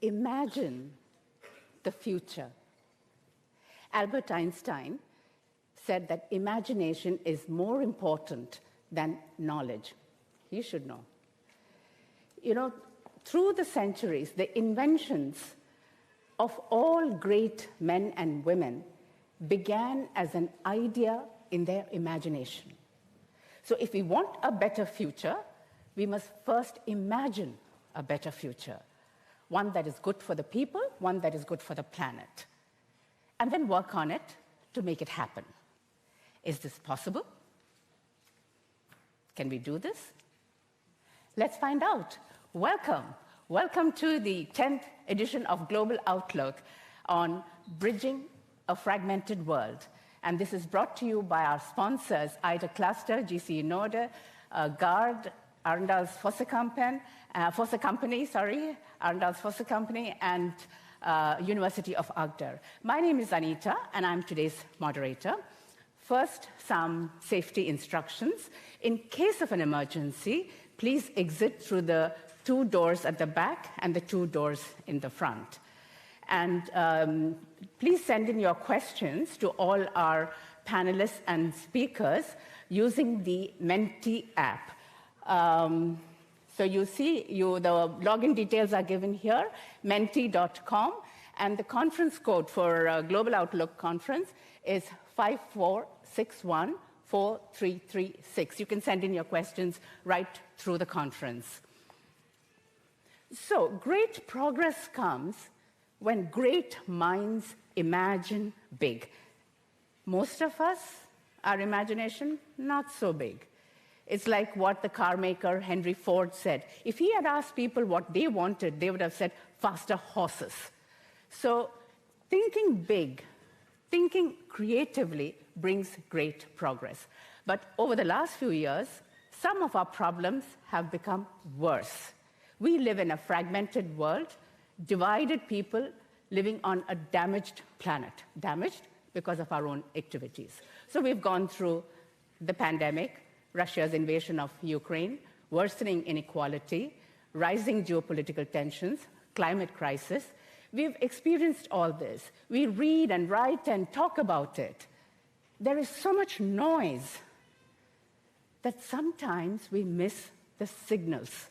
imagine the future. Albert Einstein said that imagination is more important than knowledge. You should know. You know, through the centuries, the inventions of all great men and women began as an idea in their imagination. So if we want a better future, we must first imagine a better future, one that is good for the people, one that is good for the planet, and then work on it to make it happen. Is this possible? Can we do this? Let's find out. Welcome. Welcome to the 10th edition of Global Outlook on Bridging a Fragmented World. And this is brought to you by our sponsors, IDA Cluster, GCE Norde, GARD, Arendals Fosse Company, Arendals Fosse Company, and University of Agder. My name is Anita, and I'm today's moderator. First, some safety instructions. In case of an emergency, please exit through the 2 doors at the back and the 2 doors in the front. And please send in your questions to all our panelists and speakers using the Menti app. So you see, the login details are given here, menti.com, and the conference code for Global Outlook Conference is 54614336. You can send in your questions right through the conference. So great progress comes when great minds imagine big. Most of us, our imagination, not so big. It's like what the car maker Henry Ford said. If he had asked people what they wanted, they would have said faster horses. So thinking big, thinking creatively brings great progress. But over the last few years, some of our problems have become worse. We live in a fragmented world, divided people living on a damaged planet. Damaged because of our own activities. So we've gone through the pandemic, Russia's invasion of Ukraine, worsening inequality, rising geopolitical tensions, climate crisis. We've experienced all this. We read and write and talk about it. There is so much noise that sometimes we miss the signals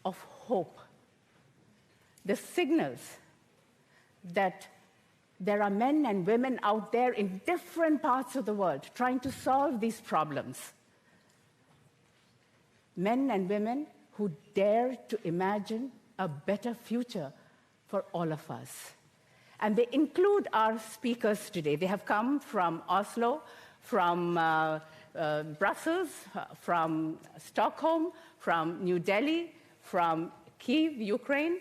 of hope, the signals that there are men and women out there in different parts of the world trying to solve these problems. Men and women who dare to imagine a better future for all of us. And they include our speakers today. They have come from Oslo, from Brussels, from Stockholm, from New Delhi, from Kyiv, Ukraine,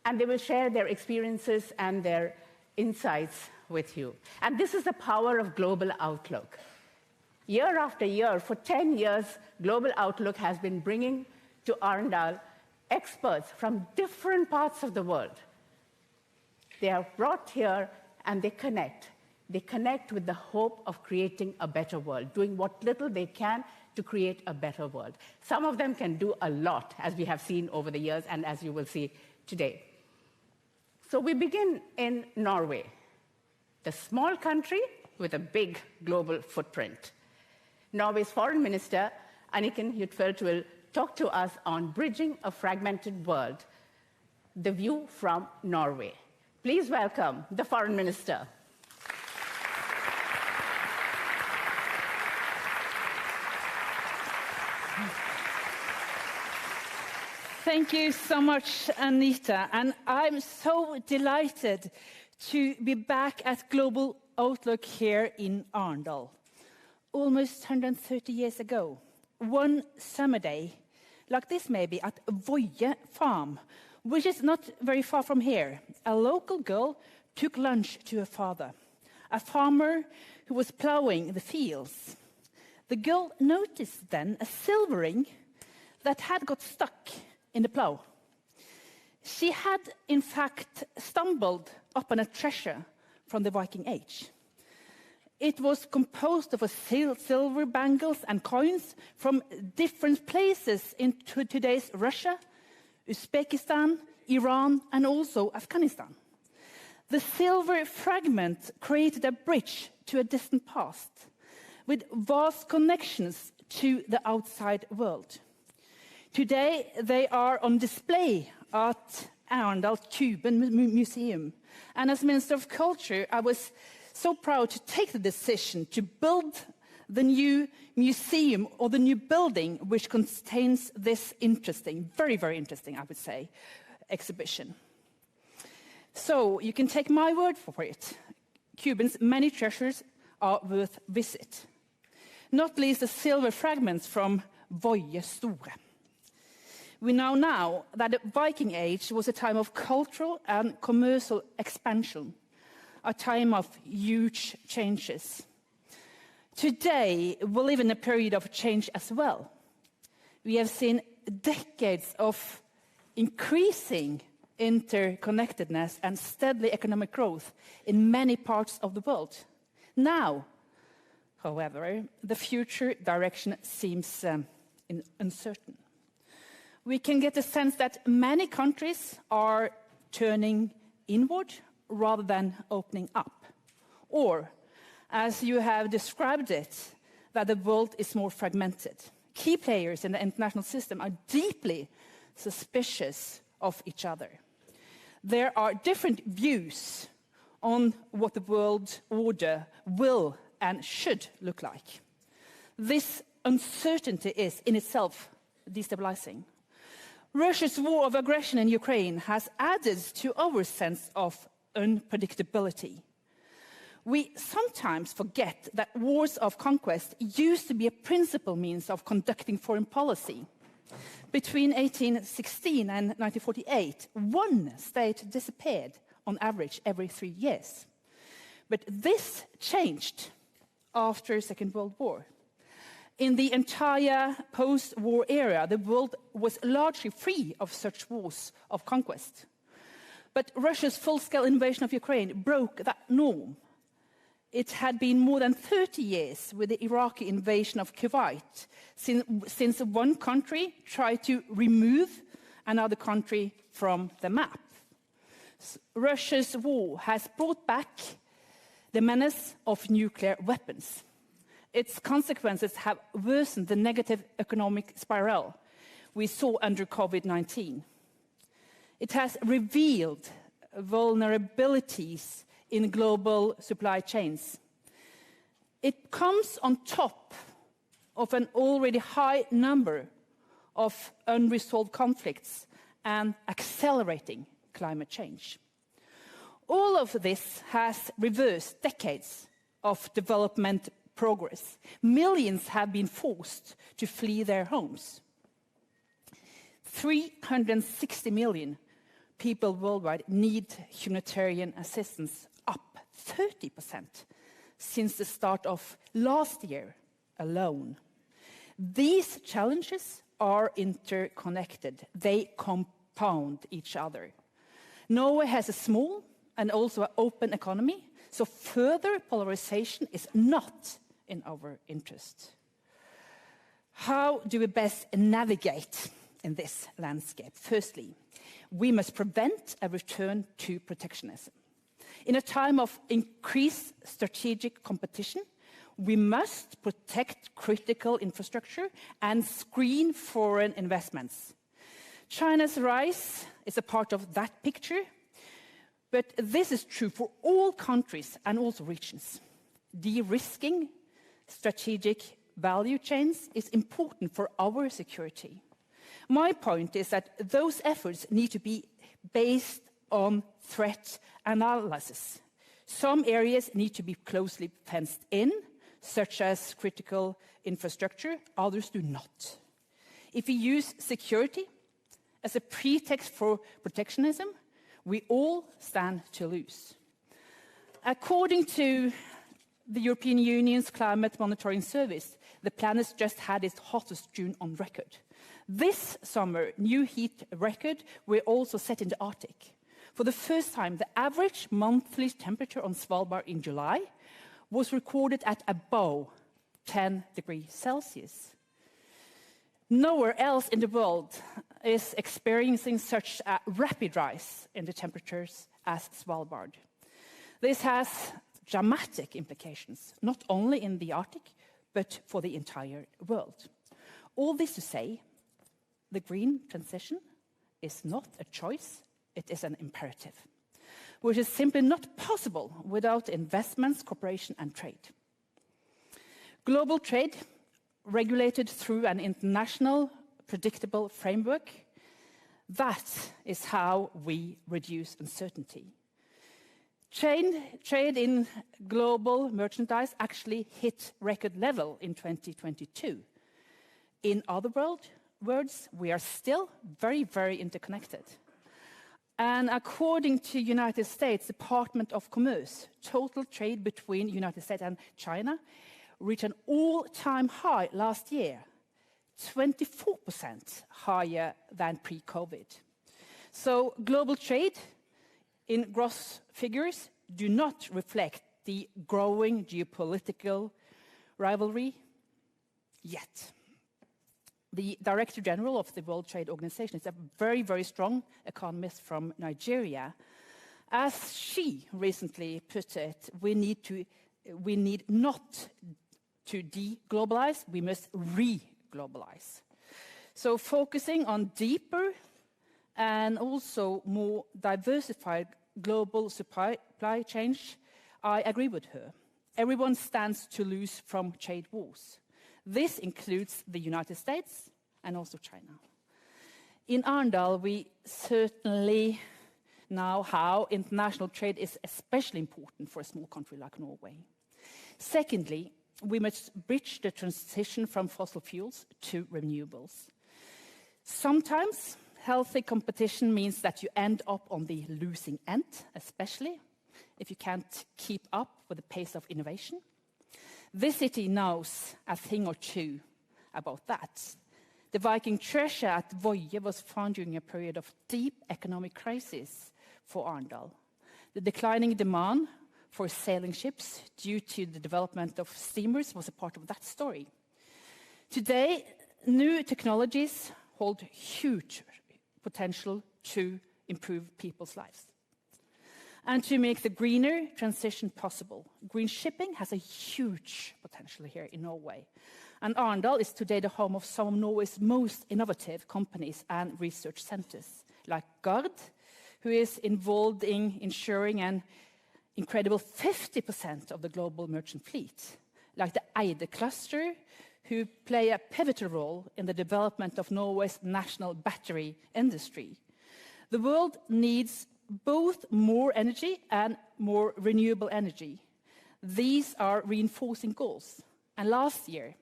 and they will share their experiences and their insights with you. And this is the power of Global Outlook. Year after year, for 10 years, Global Outlook has been bringing to Arendal experts from different parts of the world. They are brought here and they connect. They connect with the hope of creating a better world, doing what little they can to create a better world. Some of them can do a lot, as we have seen over the years and as you will see today. So we begin in Norway, the small country with a big global footprint. Norway's Foreign Minister, Anniken Huitfeldt, will talk to us on Bridging a Fragmented World, the view from Norway. Please welcome the Foreign Minister. Thank you so much, Anita. And I'm so delighted to be back at Global Outlook here in Arendal. Almost 130 years ago, one summer day, like this maybe, at Voie farm, which is not very far from here, a local girl took lunch to her father, a farmer who was plowing the fields. The girl noticed then a silvering that had got stuck in the plow. She had, in fact, stumbled upon a treasure from the Viking Age. It was composed of silver bangles and coins from different places in today's Russia, Uzbekistan, Iran, and also Afghanistan. The silver fragment created a bridge to a distant past, with vast connections to the outside world. Today, they are on display at Arendal Cuban Museum. And as Minister of Culture, I was so proud to take the decision to build the new museum, or the new building, which contains this interesting, very, very interesting, I would say, exhibition. So you can take my word for it. Cubans' many treasures are worth visit. Not least the silver fragments from Voie Store. We know now that the Viking Age was a time of cultural and commercial expansion, a time of huge changes. Today, we live in a period of change as well. We have seen decades of increasing interconnectedness and steady economic growth in many parts of the world. Now, however, the future direction seems uncertain. We can get the sense that many countries are turning inward rather than opening up. Or, as you have described it, that the world is more fragmented. Key players in the international system are deeply suspicious of each other. There are different views on what the world order will and should look like. This uncertainty is in itself destabilizing. Russia's war of aggression in Ukraine has added to our sense of unpredictability. We sometimes forget that wars of conquest used to be a principal means of conducting foreign policy. Between 1816 and 1948, one state disappeared on average every 3 years. But this changed after the Second World War. In the entire post-war era, the world was largely free of such wars of conquest. But Russia's full-scale invasion of Ukraine broke that norm. It had been more than 30 years with the Iraqi invasion of Kuwait since one country tried to remove another country from the map. Russia's war has brought back the menace of nuclear weapons. Its consequences have worsened the negative economic spiral we saw under COVID-19. It has revealed vulnerabilities in global supply chains. It comes on top of an already high number of unresolved conflicts and accelerating climate change. All of this has reversed decades of development progress. Millions have been forced to flee their homes. 360 million people worldwide need humanitarian assistance, up 30% since the start of last year alone. These challenges are interconnected. They compound each other. Norway has a small and also an open economy, so further polarization is not in our interest. How do we best navigate in this landscape? Firstly, we must prevent a return to protectionism. In a time of increased strategic competition, we must protect critical infrastructure and screen foreign investments. China's rise is a part of that picture, but this is true for all countries and also regions. De-risking strategic value chains is important for our security. My point is that those efforts need to be based on threat analysis. Some areas need to be closely fenced in, such as critical infrastructure, others do not. If we use security as a pretext for protectionism, we all stand to lose. According to the European Union's Climate Monitoring Service, the planet just had its hottest June on record. This summer, new heat records were also set in the Arctic. For the first time, the average monthly temperature on Svalbard in July was recorded at above 10 degrees Celsius. Nowhere else in the world is experiencing such a rapid rise in the temperatures as Svalbard. This has dramatic implications, not only in the Arctic, but for the entire world. All this to say, the green transition is not a choice, it is an imperative, which is simply not possible without investments, cooperation, and trade. Global trade, regulated through an international, predictable framework, that is how we reduce uncertainty. Trade in global merchandise actually hit record level in 2022. In other words, we are still very, very interconnected. And according to United States Department of Commerce, total trade between United States and China reached an all-time high last year, 24% higher than pre-COVID. So global trade in gross figures do not reflect the growing geopolitical rivalry yet. The Director General of the World Trade Organization is a very, very strong economist from Nigeria. As she recently put it, we need not to de-globalize, we must re-globalize. So focusing on deeper and also more diversified global supply chains, I agree with her. Everyone stands to lose from trade wars. This includes the United States and also China. In Arendal, we certainly know how international trade is especially important for a small country like Norway. Secondly, we must bridge the transition from fossil fuels to renewables. Sometimes healthy competition means that you end up on the losing end, especially if you can't keep up with the pace of innovation. This city knows a thing or two about that. The Viking treasure at Voie was found during a period of deep economic crisis for Arendal. The declining demand for sailing ships due to the development of steamers was a part of that story. Today, new technologies hold huge potential to improve people's lives. And to make the greener transition possible, green shipping has a huge potential here in Norway. And Arendal is today the home of some of Norway's most innovative companies and research centers, like Gard, who is involved in ensuring an incredible 50% of the global merchant fleet, like the Eide cluster, who play a pivotal role in the development of Norway's national battery industry. The world needs both more energy and more renewable energy. These are reinforcing goals. And last year,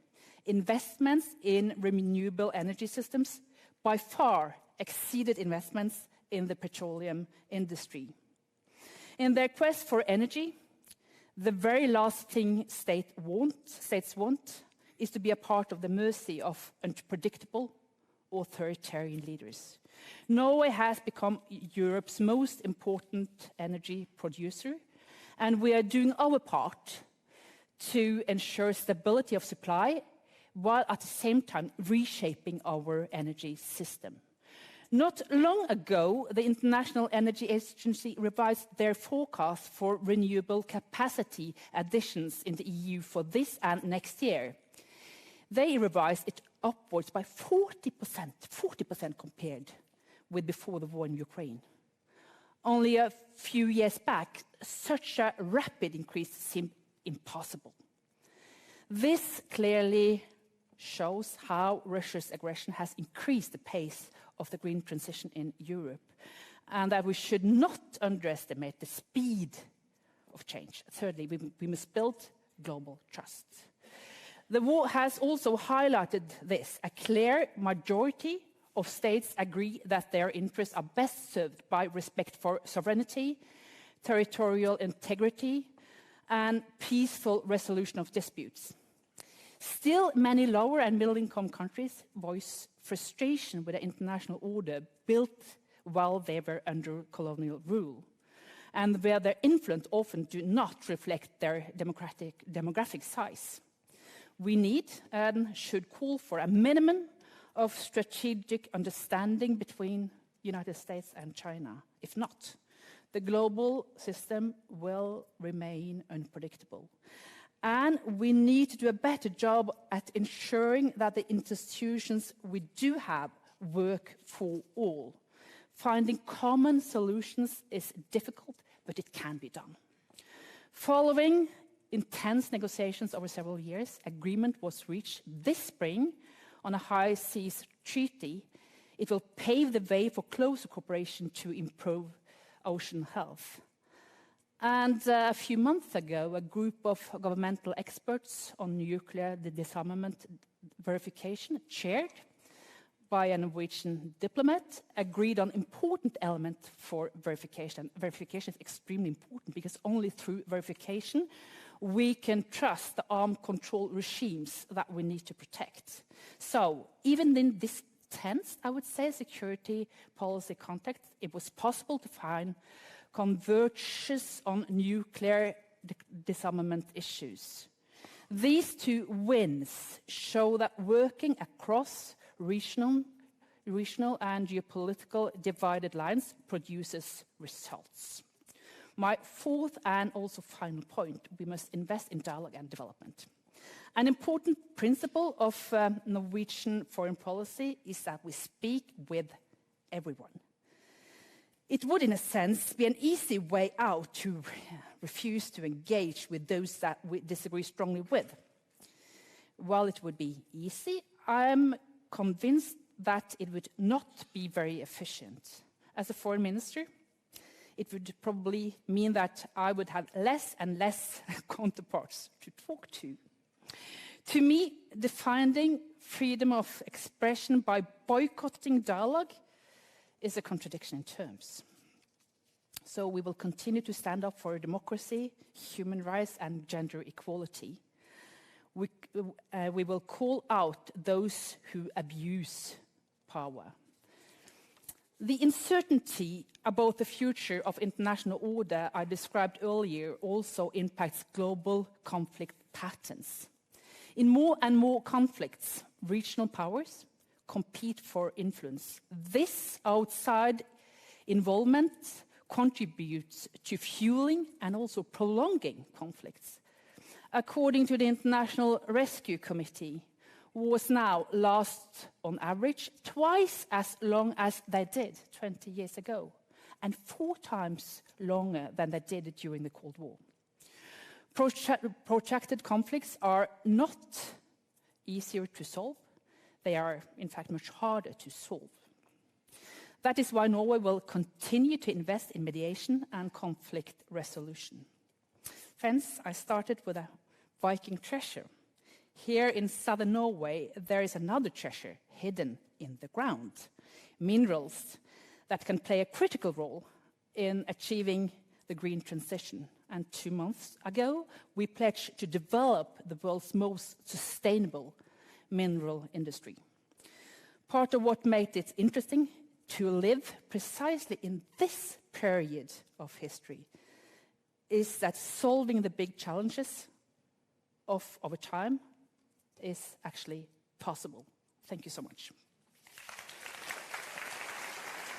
investments in renewable energy systems by far exceeded investments in the petroleum industry. In their quest for energy, the very last thing states want is to be a part of the mercy of unpredictable authoritarian leaders. Norway has become Europe's most important energy producer, and we are doing our part to ensure stability of supply while at the same time reshaping our energy system. Not long ago, the International Energy Agency revised their forecast for renewable capacity additions in the EU for this and next year. They revised it upwards by 40% compared with before the war in Ukraine. Only a few years back, such a rapid increase seemed impossible. This clearly shows how Russia's aggression has increased the pace of the green transition in Europe, and that we should not underestimate the speed of change. Thirdly, we must build global trust. The war has also highlighted this. A clear majority of states agree that their interests are best served by respect for sovereignty, territorial integrity, and peaceful resolution of disputes. Still, many lower and middle-income countries voice frustration with the international order built while they were under colonial rule, and where their influence often do not reflect their demographic size. We need and should call for a minimum of strategic understanding between United States and China. If not, the global system will remain unpredictable. And we need to do a better job at ensuring that the institutions we do have work for all. Finding common solutions is difficult, but it can be done. Following intense negotiations over several years, agreement was reached this spring on a high seas treaty. It will pave the way for closer cooperation to improve ocean health. And a few months ago, a group of governmental experts on nuclear disarmament verification, chaired by a Norwegian diplomat, agreed on important elements for verification. Verification is extremely important because only through verification we can trust the armed control regimes that we need to protect. So even in this tense, I would say, security policy context, it was possible to find convergence on nuclear disarmament issues. These two wins show that working across regional and geopolitical divided lines produces results. My fourth and also final point, we must invest in dialogue and development. An important principle of Norwegian foreign policy is that we speak with everyone. It would, in a sense, be an easy way out to refuse to engage with those that we disagree strongly with. While it would be easy, I'm convinced that it would not be very efficient. As a foreign minister, it would probably mean that I would have less and less counterparts to talk to. To me, defining freedom of expression by boycotting dialogue is a contradiction in terms. So we will continue to stand up for democracy, human rights, and gender equality. We will call out those who abuse power. The uncertainty about the future of international order I described earlier also impacts global conflict patterns. In more and more conflicts, regional powers compete for influence. This outside involvement contributes to fueling and also prolonging conflicts. According to the International Rescue Committee, wars now last on average twice as long as they did 20 years ago, and 4 times longer than they did during the Cold War. Protracted conflicts are not easier to solve. They are, in fact, much harder to solve. That is why Norway will continue to invest in mediation and conflict resolution. Friends, I started with a Viking treasure. Here in southern Norway, there is another treasure hidden in the ground. Minerals that can play a critical role in achieving the green transition. And 2 months ago, we pledged to develop the world's most sustainable mineral industry. Part of what made it interesting to live precisely in this period of history is that solving the big challenges of our time is actually possible. Thank you so much.